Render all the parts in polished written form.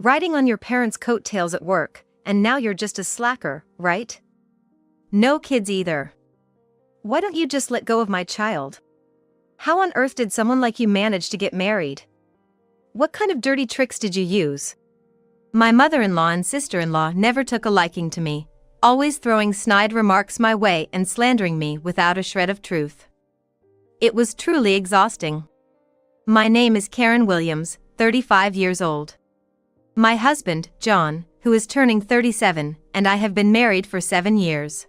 Riding on your parents' coattails at work, and now you're just a slacker, right? No kids either. Why don't you just let go of my child? How on earth did someone like you manage to get married? What kind of dirty tricks did you use? My mother-in-law and sister-in-law never took a liking to me, always throwing snide remarks my way and slandering me without a shred of truth. It was truly exhausting. My name is Karen Williams, 35 years old. My husband, John, who is turning 37, and I have been married for 7 years.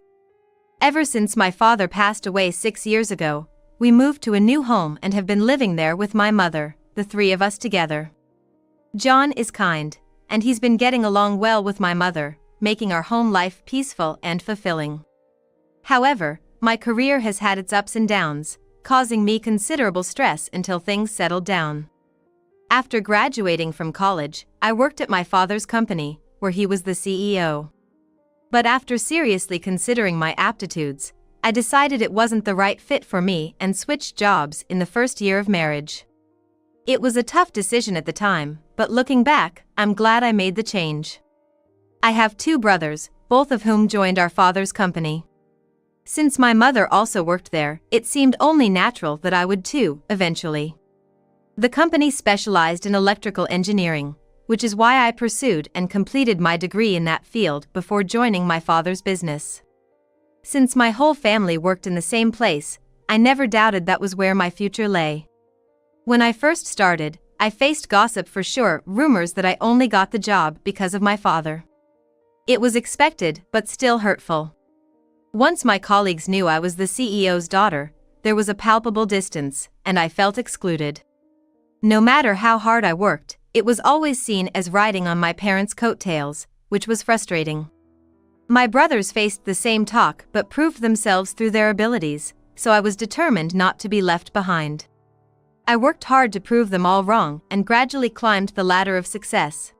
Ever since my father passed away 6 years ago, we moved to a new home and have been living there with my mother, the three of us together. John is kind, and he's been getting along well with my mother, making our home life peaceful and fulfilling. However, my career has had its ups and downs, causing me considerable stress until things settled down. After graduating from college, I worked at my father's company, where he was the CEO. But after seriously considering my aptitudes, I decided it wasn't the right fit for me and switched jobs in the first year of marriage. It was a tough decision at the time, but looking back, I'm glad I made the change. I have 2 brothers, both of whom joined our father's company. Since my mother also worked there, it seemed only natural that I would too, eventually. The company specialized in electrical engineering, which is why I pursued and completed my degree in that field before joining my father's business. Since my whole family worked in the same place, I never doubted that was where my future lay. When I first started, I faced gossip for sure, rumors that I only got the job because of my father. It was expected, but still hurtful. Once my colleagues knew I was the CEO's daughter, there was a palpable distance, and I felt excluded. No matter how hard I worked, it was always seen as riding on my parents' coattails, which was frustrating. My brothers faced the same talk but proved themselves through their abilities, so I was determined not to be left behind. I worked hard to prove them all wrong and gradually climbed the ladder of success.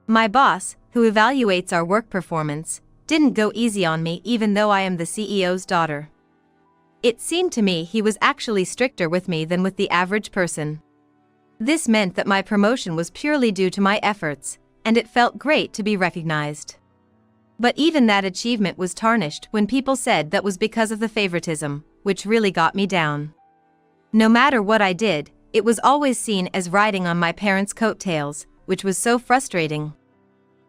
My boss, who evaluates our work performance, didn't go easy on me even though I am the CEO's daughter. It seemed to me he was actually stricter with me than with the average person. This meant that my promotion was purely due to my efforts, and it felt great to be recognized. But even that achievement was tarnished when people said that was because of the favoritism, which really got me down. No matter what I did, it was always seen as riding on my parents' coattails, which was so frustrating.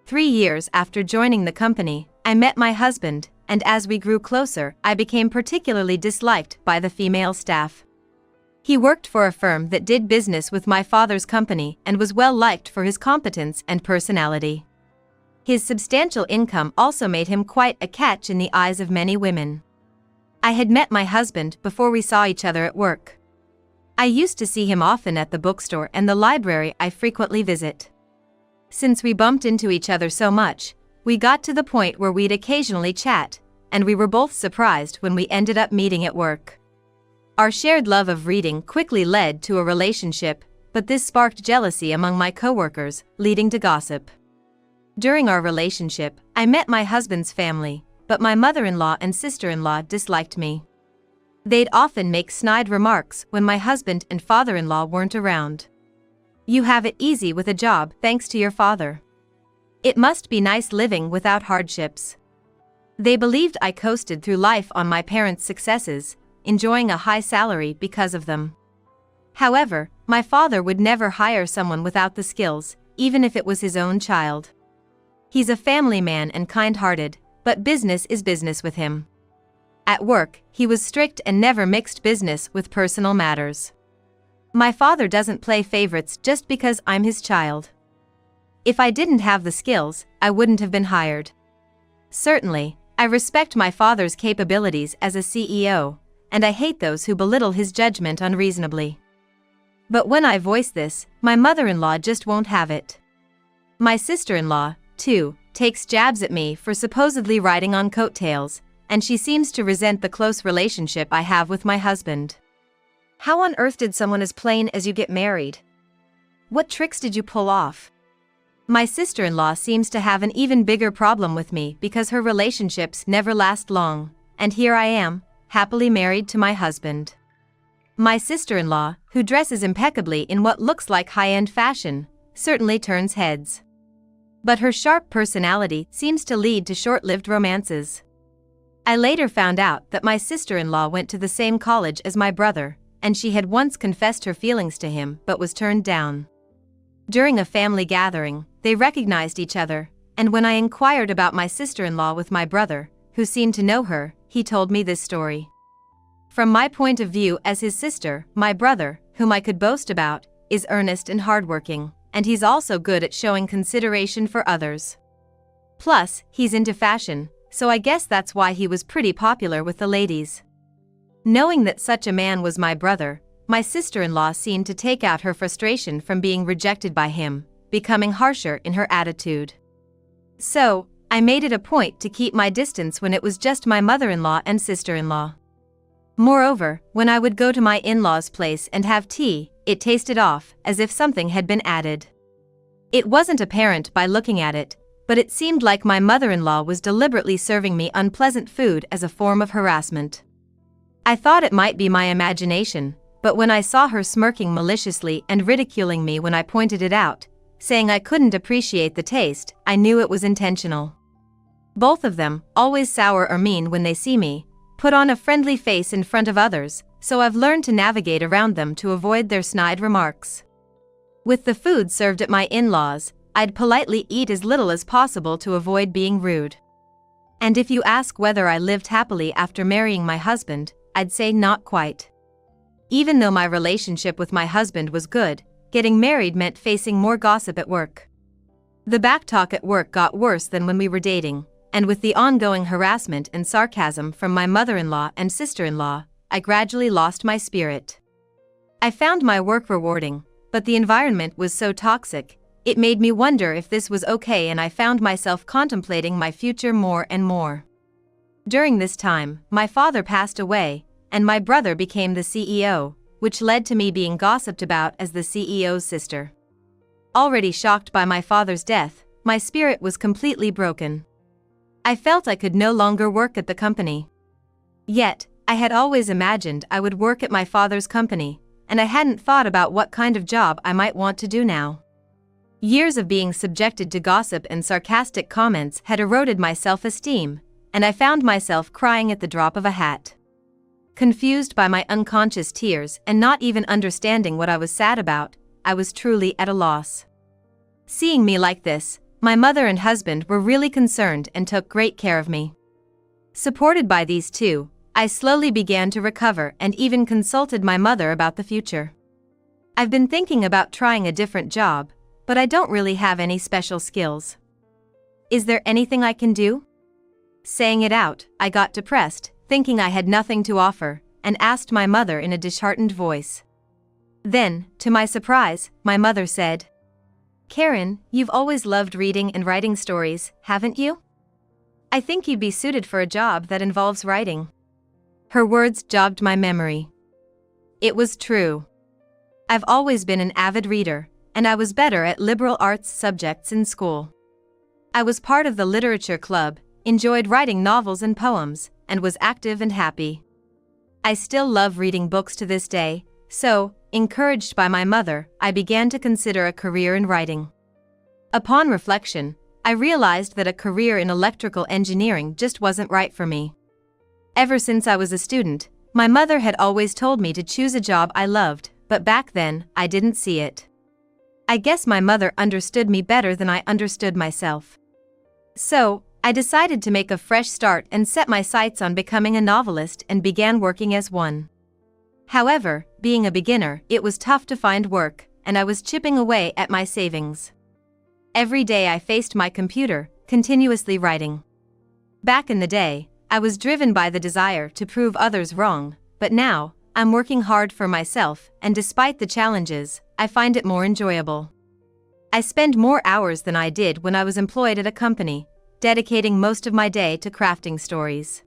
3 years after joining the company, I met my husband, and as we grew closer, I became particularly disliked by the female staff. He worked for a firm that did business with my father's company and was well liked for his competence and personality. His substantial income also made him quite a catch in the eyes of many women. I had met my husband before we saw each other at work. I used to see him often at the bookstore and the library I frequently visit. Since we bumped into each other so much, we got to the point where we'd occasionally chat, and we were both surprised when we ended up meeting at work. Our shared love of reading quickly led to a relationship, but this sparked jealousy among my coworkers, leading to gossip. During our relationship, I met my husband's family, but my mother-in-law and sister-in-law disliked me. They'd often make snide remarks when my husband and father-in-law weren't around. "You have it easy with a job thanks to your father. It must be nice living without hardships." They believed I coasted through life on my parents' successes, enjoying a high salary because of them. However, my father would never hire someone without the skills, even if it was his own child. He's a family man and kind-hearted, but business is business with him. At work, he was strict and never mixed business with personal matters. My father doesn't play favorites just because I'm his child. If I didn't have the skills, I wouldn't have been hired. Certainly, I respect my father's capabilities as a CEO, and I hate those who belittle his judgment unreasonably. But when I voice this, my mother-in-law just won't have it. My sister-in-law, too, takes jabs at me for supposedly riding on coattails, and she seems to resent the close relationship I have with my husband. How on earth did someone as plain as you get married? What tricks did you pull off? My sister-in-law seems to have an even bigger problem with me because her relationships never last long, and here I am, happily married to my husband. My sister-in-law, who dresses impeccably in what looks like high-end fashion, certainly turns heads. But her sharp personality seems to lead to short-lived romances. I later found out that my sister-in-law went to the same college as my brother, and she had once confessed her feelings to him but was turned down. During a family gathering, they recognized each other, and when I inquired about my sister-in-law with my brother, who seemed to know her, he told me this story. From my point of view as his sister, my brother, whom I could boast about, is earnest and hardworking, and he's also good at showing consideration for others. Plus, he's into fashion, so I guess that's why he was pretty popular with the ladies. Knowing that such a man was my brother, my sister-in-law seemed to take out her frustration from being rejected by him, becoming harsher in her attitude. So, I made it a point to keep my distance when it was just my mother-in-law and sister-in-law. Moreover, when I would go to my in-laws' place and have tea, it tasted off, as if something had been added. It wasn't apparent by looking at it, but it seemed like my mother-in-law was deliberately serving me unpleasant food as a form of harassment. I thought it might be my imagination, but when I saw her smirking maliciously and ridiculing me when I pointed it out, saying I couldn't appreciate the taste, I knew it was intentional. Both of them, always sour or mean when they see me, put on a friendly face in front of others, so I've learned to navigate around them to avoid their snide remarks. With the food served at my in-laws, I'd politely eat as little as possible to avoid being rude. And if you ask whether I lived happily after marrying my husband, I'd say not quite. Even though my relationship with my husband was good, getting married meant facing more gossip at work. The backtalk at work got worse than when we were dating, and with the ongoing harassment and sarcasm from my mother-in-law and sister-in-law, I gradually lost my spirit. I found my work rewarding, but the environment was so toxic, it made me wonder if this was okay, and I found myself contemplating my future more and more. During this time, my father passed away, and my brother became the CEO, which led to me being gossiped about as the CEO's sister. Already shocked by my father's death, my spirit was completely broken. I felt I could no longer work at the company. Yet, I had always imagined I would work at my father's company, and I hadn't thought about what kind of job I might want to do now. Years of being subjected to gossip and sarcastic comments had eroded my self-esteem, and I found myself crying at the drop of a hat. Confused by my unconscious tears and not even understanding what I was sad about, I was truly at a loss. Seeing me like this, my mother and husband were really concerned and took great care of me. Supported by these two, I slowly began to recover and even consulted my mother about the future. I've been thinking about trying a different job, but I don't really have any special skills. Is there anything I can do? Saying it out, I got depressed, thinking I had nothing to offer, and asked my mother in a disheartened voice. Then, to my surprise, my mother said, "Karen, you've always loved reading and writing stories, haven't you? I think you'd be suited for a job that involves writing." Her words jogged my memory. It was true. I've always been an avid reader, and I was better at liberal arts subjects in school. I was part of the literature club, enjoyed writing novels and poems, and was active and happy. I still love reading books to this day, so, encouraged by my mother, I began to consider a career in writing. Upon reflection, I realized that a career in electrical engineering just wasn't right for me. Ever since I was a student, my mother had always told me to choose a job I loved, but back then, I didn't see it. I guess my mother understood me better than I understood myself. So, I decided to make a fresh start and set my sights on becoming a novelist and began working as one. However, being a beginner, it was tough to find work, and I was chipping away at my savings. Every day I faced my computer, continuously writing. Back in the day, I was driven by the desire to prove others wrong, but now, I'm working hard for myself, and despite the challenges, I find it more enjoyable. I spend more hours than I did when I was employed at a company, dedicating most of my day to crafting stories.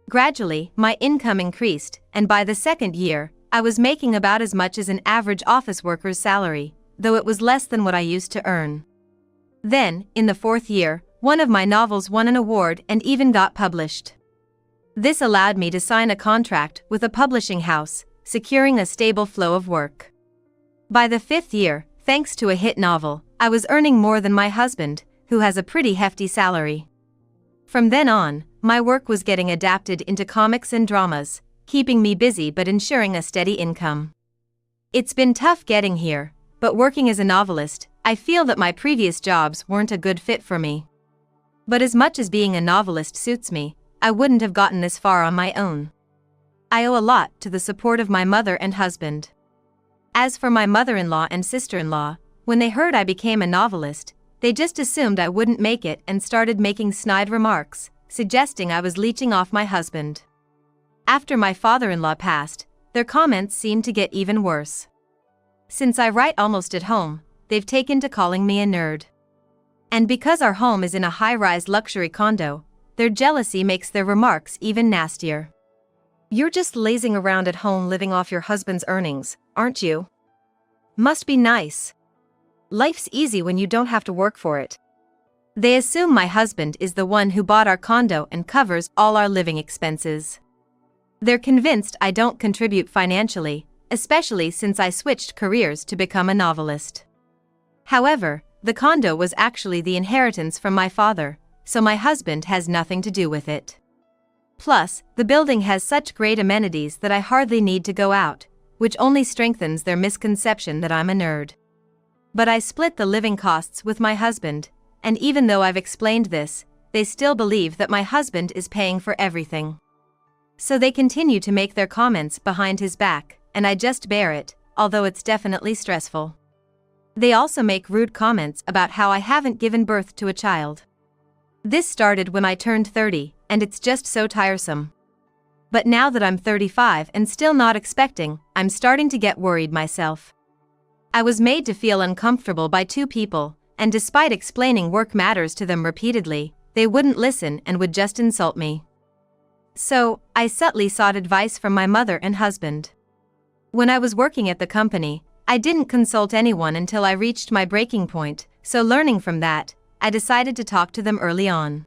Gradually, my income increased, and by the second year, I was making about as much as an average office worker's salary, though it was less than what I used to earn. Then, in the fourth year, one of my novels won an award and even got published. This allowed me to sign a contract with a publishing house, securing a stable flow of work. By the fifth year, thanks to a hit novel, I was earning more than my husband, who has a pretty hefty salary. From then on, my work was getting adapted into comics and dramas, keeping me busy but ensuring a steady income. It's been tough getting here, but working as a novelist, I feel that my previous jobs weren't a good fit for me. But as much as being a novelist suits me, I wouldn't have gotten this far on my own. I owe a lot to the support of my mother and husband. As for my mother-in-law and sister-in-law, when they heard I became a novelist, they just assumed I wouldn't make it and started making snide remarks, suggesting I was leeching off my husband. After my father-in-law passed, their comments seemed to get even worse. Since I write almost at home, they've taken to calling me a nerd. And because our home is in a high-rise luxury condo, their jealousy makes their remarks even nastier. You're just lazing around at home living off your husband's earnings, aren't you? Must be nice. Life's easy when you don't have to work for it. They assume my husband is the one who bought our condo and covers all our living expenses. They're convinced I don't contribute financially, especially since I switched careers to become a novelist. However, the condo was actually the inheritance from my father, so my husband has nothing to do with it. Plus, the building has such great amenities that I hardly need to go out, which only strengthens their misconception that I'm a nerd. But I split the living costs with my husband, and even though I've explained this, they still believe that my husband is paying for everything. So they continue to make their comments behind his back, and I just bear it, although it's definitely stressful. They also make rude comments about how I haven't given birth to a child. This started when I turned 30, and it's just so tiresome. But now that I'm 35 and still not expecting, I'm starting to get worried myself. I was made to feel uncomfortable by two people, and despite explaining work matters to them repeatedly, they wouldn't listen and would just insult me. So, I subtly sought advice from my mother and husband. When I was working at the company, I didn't consult anyone until I reached my breaking point, so learning from that, I decided to talk to them early on.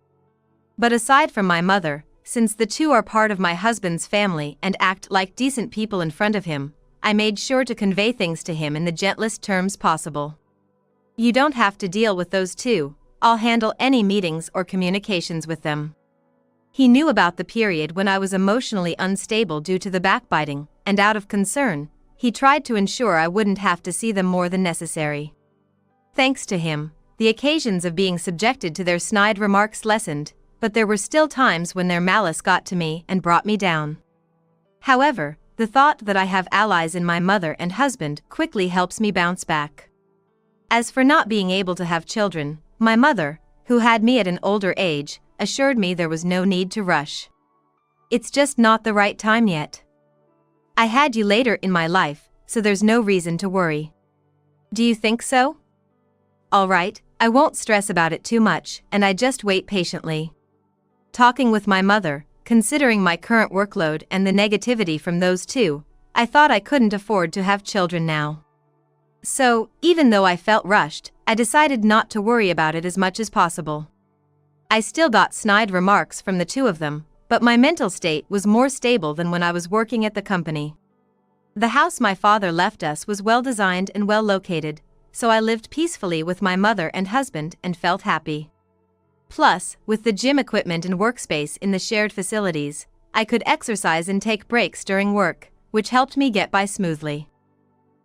But aside from my mother, since the two are part of my husband's family and act like decent people in front of him, I made sure to convey things to him in the gentlest terms possible. You don't have to deal with those two, I'll handle any meetings or communications with them. He knew about the period when I was emotionally unstable due to the backbiting, and out of concern, he tried to ensure I wouldn't have to see them more than necessary. Thanks to him, the occasions of being subjected to their snide remarks lessened, but there were still times when their malice got to me and brought me down. However, the thought that I have allies in my mother and husband quickly helps me bounce back. As for not being able to have children, my mother, who had me at an older age, assured me there was no need to rush. It's just not the right time yet. I had you later in my life, so there's no reason to worry. Do you think so? Alright, I won't stress about it too much, and I just wait patiently. Talking with my mother, considering my current workload and the negativity from those two, I thought I couldn't afford to have children now. So, even though I felt rushed, I decided not to worry about it as much as possible. I still got snide remarks from the two of them, but my mental state was more stable than when I was working at the company. The house my father left us was well designed and well located, so I lived peacefully with my mother and husband and felt happy. Plus, with the gym equipment and workspace in the shared facilities, I could exercise and take breaks during work, which helped me get by smoothly.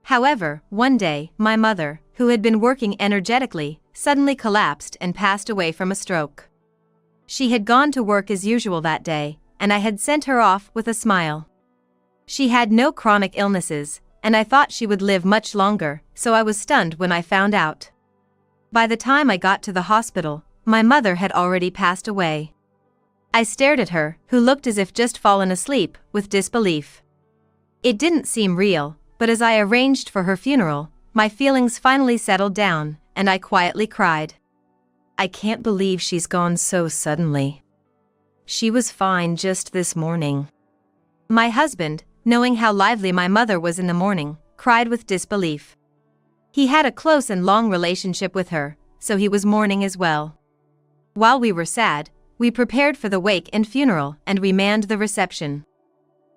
However, one day, my mother, who had been working energetically, suddenly collapsed and passed away from a stroke. She had gone to work as usual that day, and I had sent her off with a smile. She had no chronic illnesses, and I thought she would live much longer, so I was stunned when I found out. By the time I got to the hospital, my mother had already passed away. I stared at her, who looked as if just fallen asleep, with disbelief. It didn't seem real, but as I arranged for her funeral, my feelings finally settled down, and I quietly cried. I can't believe she's gone so suddenly. She was fine just this morning. My husband, knowing how lively my mother was in the morning, cried with disbelief. He had a close and long relationship with her, so he was mourning as well. While we were sad, we prepared for the wake and funeral, and we manned the reception.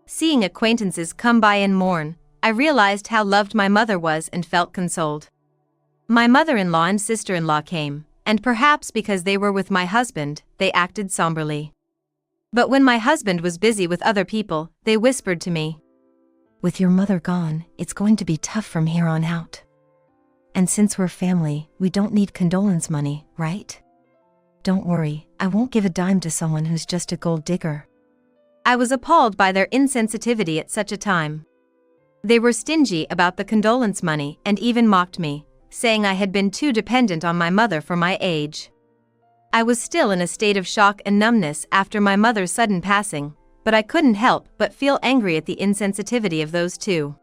Seeing acquaintances come by and mourn, I realized how loved my mother was and felt consoled. My mother-in-law and sister-in-law came, and perhaps because they were with my husband, they acted somberly. But when my husband was busy with other people, they whispered to me, "With your mother gone, it's going to be tough from here on out. And since we're family, we don't need condolence money, right? Don't worry, I won't give a dime to someone who's just a gold digger." I was appalled by their insensitivity at such a time. They were stingy about the condolence money and even mocked me, saying I had been too dependent on my mother for my age. I was still in a state of shock and numbness after my mother's sudden passing, but I couldn't help but feel angry at the insensitivity of those two.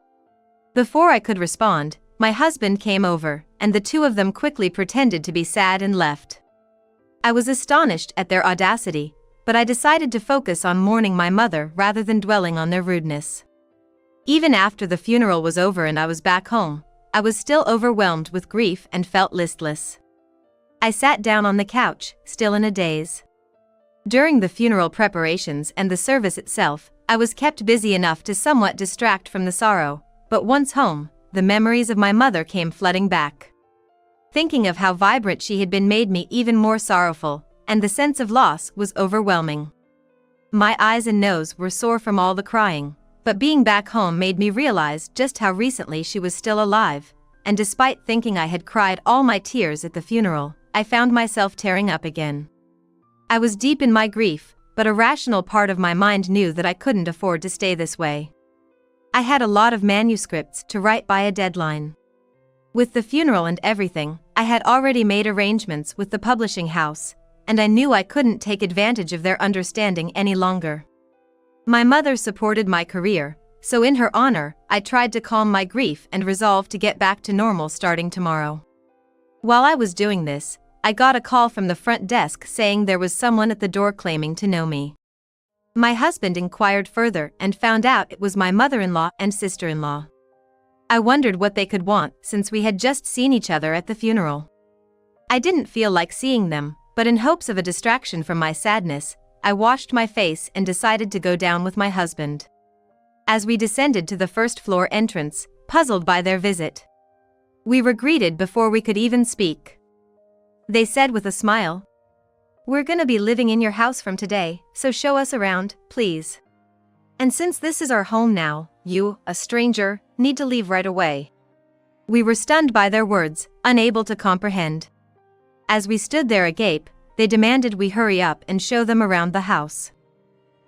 Before I could respond, my husband came over, and the two of them quickly pretended to be sad and left. I was astonished at their audacity, but I decided to focus on mourning my mother rather than dwelling on their rudeness. Even after the funeral was over and I was back home, I was still overwhelmed with grief and felt listless. I sat down on the couch, still in a daze. During the funeral preparations and the service itself, I was kept busy enough to somewhat distract from the sorrow, but once home, the memories of my mother came flooding back. Thinking of how vibrant she had been made me even more sorrowful, and the sense of loss was overwhelming. My eyes and nose were sore from all the crying, but being back home made me realize just how recently she was still alive, and despite thinking I had cried all my tears at the funeral, I found myself tearing up again. I was deep in my grief, but a rational part of my mind knew that I couldn't afford to stay this way. I had a lot of manuscripts to write by a deadline. With the funeral and everything, I had already made arrangements with the publishing house, and I knew I couldn't take advantage of their understanding any longer. My mother supported my career, so in her honor, I tried to calm my grief and resolved to get back to normal starting tomorrow. While I was doing this, I got a call from the front desk saying there was someone at the door claiming to know me. My husband inquired further and found out it was my mother-in-law and sister-in-law. I wondered what they could want since we had just seen each other at the funeral. I didn't feel like seeing them, but in hopes of a distraction from my sadness, I washed my face and decided to go down with my husband. As we descended to the first floor entrance, puzzled by their visit, we were greeted before we could even speak. They said with a smile, "We're gonna be living in your house from today, so show us around, please. And since this is our home now, you, a stranger, need to leave right away." We were stunned by their words, unable to comprehend. As we stood there agape, they demanded we hurry up and show them around the house.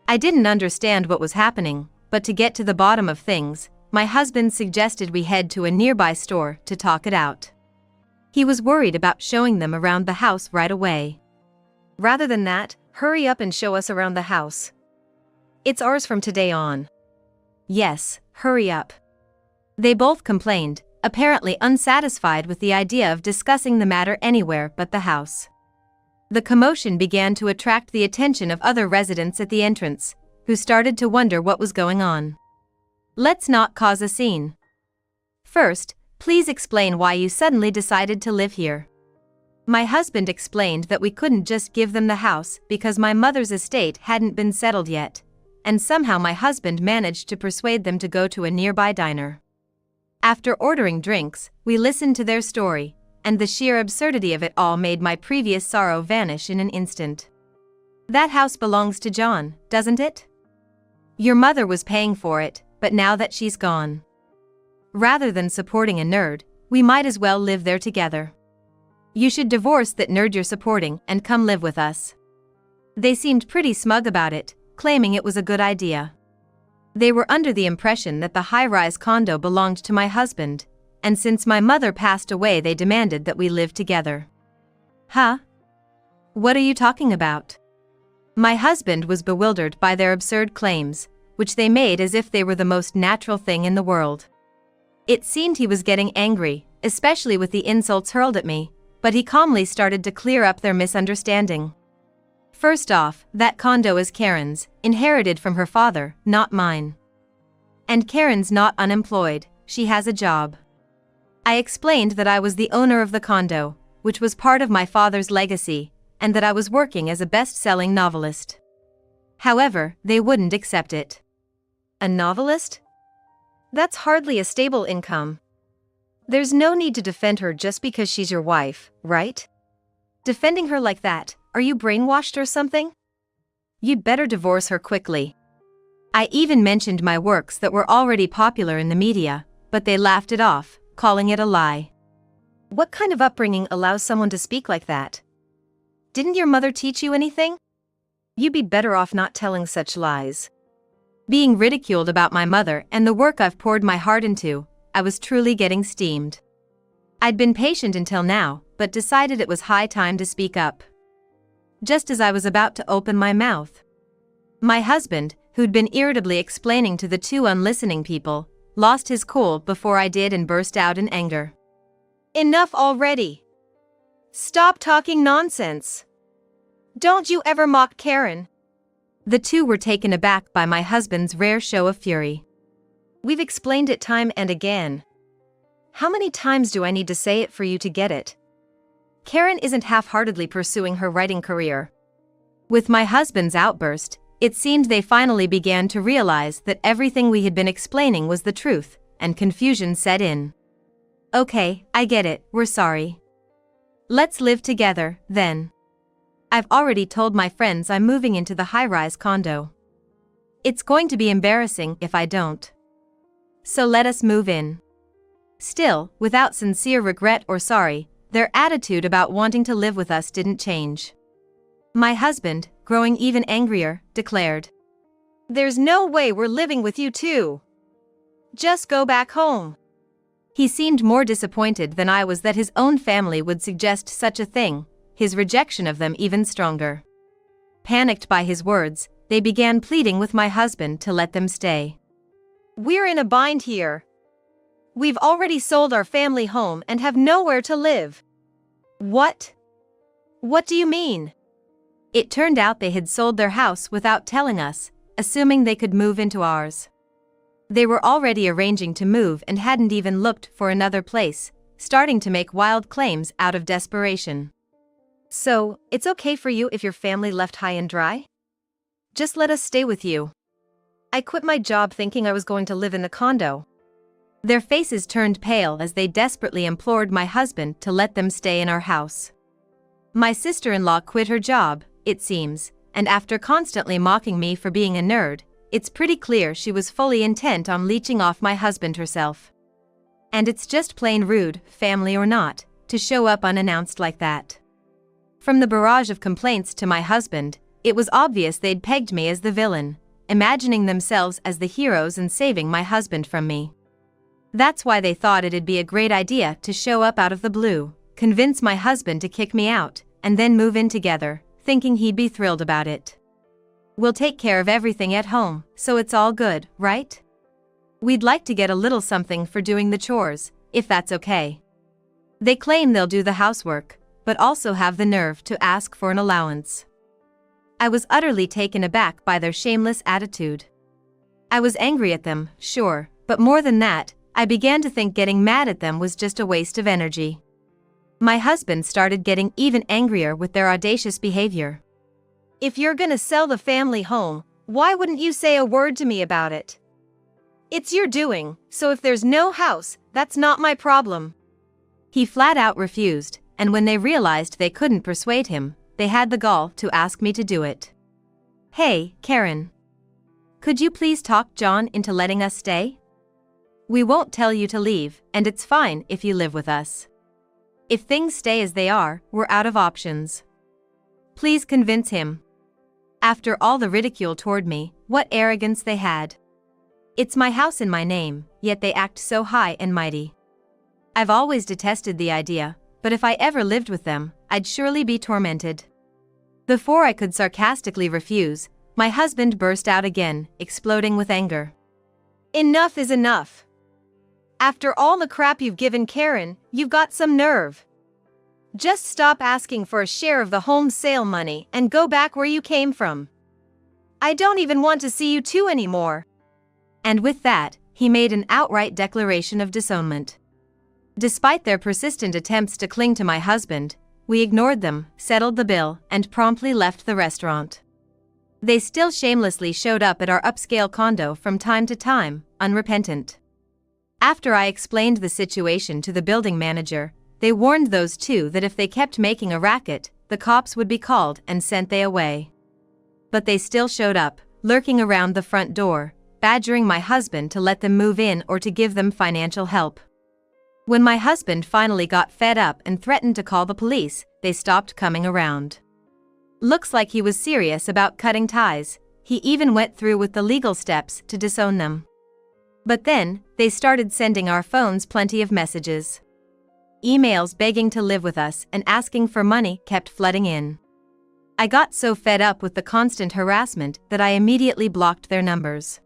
I didn't understand what was happening, but to get to the bottom of things, my husband suggested we head to a nearby store to talk it out. He was worried about showing them around the house right away. Rather than that, hurry up and show us around the house. It's ours from today on. Yes, hurry up. They both complained, apparently unsatisfied with the idea of discussing the matter anywhere but the house. The commotion began to attract the attention of other residents at the entrance, who started to wonder what was going on. Let's not cause a scene. First, please explain why you suddenly decided to live here. My husband explained that we couldn't just give them the house because my mother's estate hadn't been settled yet, and somehow my husband managed to persuade them to go to a nearby diner. After ordering drinks, we listened to their story, and the sheer absurdity of it all made my previous sorrow vanish in an instant. That house belongs to John, doesn't it? Your mother was paying for it, but now that she's gone. Rather than supporting a nerd, we might as well live there together. You should divorce that nerd you're supporting and come live with us. They seemed pretty smug about it, claiming it was a good idea. They were under the impression that the high-rise condo belonged to my husband, and since my mother passed away they demanded that we live together. Huh? What are you talking about? My husband was bewildered by their absurd claims, which they made as if they were the most natural thing in the world. It seemed he was getting angry, especially with the insults hurled at me, but he calmly started to clear up their misunderstanding. First off, that condo is Karen's, inherited from her father, not mine. And Karen's not unemployed, she has a job. I explained that I was the owner of the condo, which was part of my father's legacy, and that I was working as a best-selling novelist. However, they wouldn't accept it. A novelist? That's hardly a stable income. There's no need to defend her just because she's your wife, right? Defending her like that, are you brainwashed or something? You'd better divorce her quickly. I even mentioned my works that were already popular in the media, but they laughed it off, calling it a lie. What kind of upbringing allows someone to speak like that? Didn't your mother teach you anything? You'd be better off not telling such lies. Being ridiculed about my mother and the work I've poured my heart into, I was truly getting steamed. I'd been patient until now, but decided it was high time to speak up. Just as I was about to open my mouth, my husband, who'd been irritably explaining to the two unlistening people, lost his cool before I did and burst out in anger. Enough already! Stop talking nonsense! Don't you ever mock Karen? The two were taken aback by my husband's rare show of fury. We've explained it time and again. How many times do I need to say it for you to get it? Karen isn't half-heartedly pursuing her writing career. With my husband's outburst, it seemed they finally began to realize that everything we had been explaining was the truth, and confusion set in. Okay, I get it, we're sorry. Let's live together, then. I've already told my friends I'm moving into the high-rise condo. It's going to be embarrassing if I don't. So let us move in. Still, without sincere regret or sorry, their attitude about wanting to live with us didn't change. My husband, growing even angrier, declared, "There's no way we're living with you two. Just go back home." He seemed more disappointed than I was that his own family would suggest such a thing, his rejection of them even stronger. Panicked by his words, they began pleading with my husband to let them stay. "We're in a bind here. We've already sold our family home and have nowhere to live." What? What do you mean? It turned out they had sold their house without telling us, assuming they could move into ours. They were already arranging to move and hadn't even looked for another place, starting to make wild claims out of desperation. So, it's okay for you if your family left high and dry? Just let us stay with you. I quit my job thinking I was going to live in the condo. Their faces turned pale as they desperately implored my husband to let them stay in our house. My sister-in-law quit her job, it seems, and after constantly mocking me for being a nerd, it's pretty clear she was fully intent on leeching off my husband herself. And it's just plain rude, family or not, to show up unannounced like that. From the barrage of complaints to my husband, it was obvious they'd pegged me as the villain, imagining themselves as the heroes and saving my husband from me. That's why they thought it'd be a great idea to show up out of the blue, convince my husband to kick me out, and then move in together, thinking he'd be thrilled about it. We'll take care of everything at home, so it's all good, right? We'd like to get a little something for doing the chores, if that's okay. They claim they'll do the housework, but also have the nerve to ask for an allowance. I was utterly taken aback by their shameless attitude. I was angry at them, sure, but more than that, I began to think getting mad at them was just a waste of energy. My husband started getting even angrier with their audacious behavior. "If you're gonna sell the family home, why wouldn't you say a word to me about it? It's your doing, so if there's no house, that's not my problem." He flat out refused, and when they realized they couldn't persuade him, they had the gall to ask me to do it. "Hey, Karen. Could you please talk John into letting us stay? We won't tell you to leave, and it's fine if you live with us. If things stay as they are, we're out of options. Please convince him." After all the ridicule toward me, what arrogance they had. It's my house in my name, yet they act so high and mighty. I've always detested the idea, but if I ever lived with them, I'd surely be tormented. Before I could sarcastically refuse, my husband burst out again, exploding with anger. "Enough is enough. After all the crap you've given Karen, you've got some nerve. Just stop asking for a share of the home sale money and go back where you came from. I don't even want to see you two anymore." And with that, he made an outright declaration of disownment. Despite their persistent attempts to cling to my husband, we ignored them, settled the bill, and promptly left the restaurant. They still shamelessly showed up at our upscale condo from time to time, unrepentant. After I explained the situation to the building manager, they warned those two that if they kept making a racket, the cops would be called and sent they away. But they still showed up, lurking around the front door, badgering my husband to let them move in or to give them financial help. When my husband finally got fed up and threatened to call the police, they stopped coming around. Looks like he was serious about cutting ties. He even went through with the legal steps to disown them. But then, they started sending our phones plenty of messages. Emails begging to live with us and asking for money kept flooding in. I got so fed up with the constant harassment that I immediately blocked their numbers.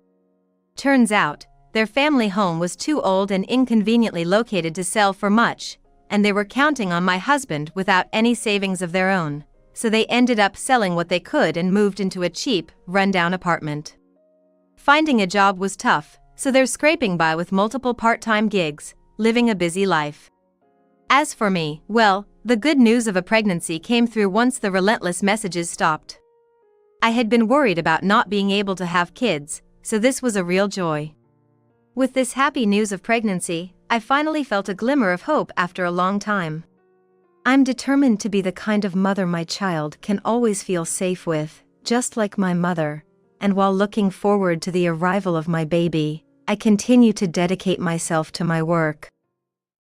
Turns out, their family home was too old and inconveniently located to sell for much, and they were counting on my husband without any savings of their own, so they ended up selling what they could and moved into a cheap, rundown apartment. Finding a job was tough, so they're scraping by with multiple part-time gigs, living a busy life. As for me, well, the good news of a pregnancy came through once the relentless messages stopped. I had been worried about not being able to have kids, so this was a real joy. With this happy news of pregnancy, I finally felt a glimmer of hope after a long time. I'm determined to be the kind of mother my child can always feel safe with, just like my mother, and while looking forward to the arrival of my baby, I continue to dedicate myself to my work.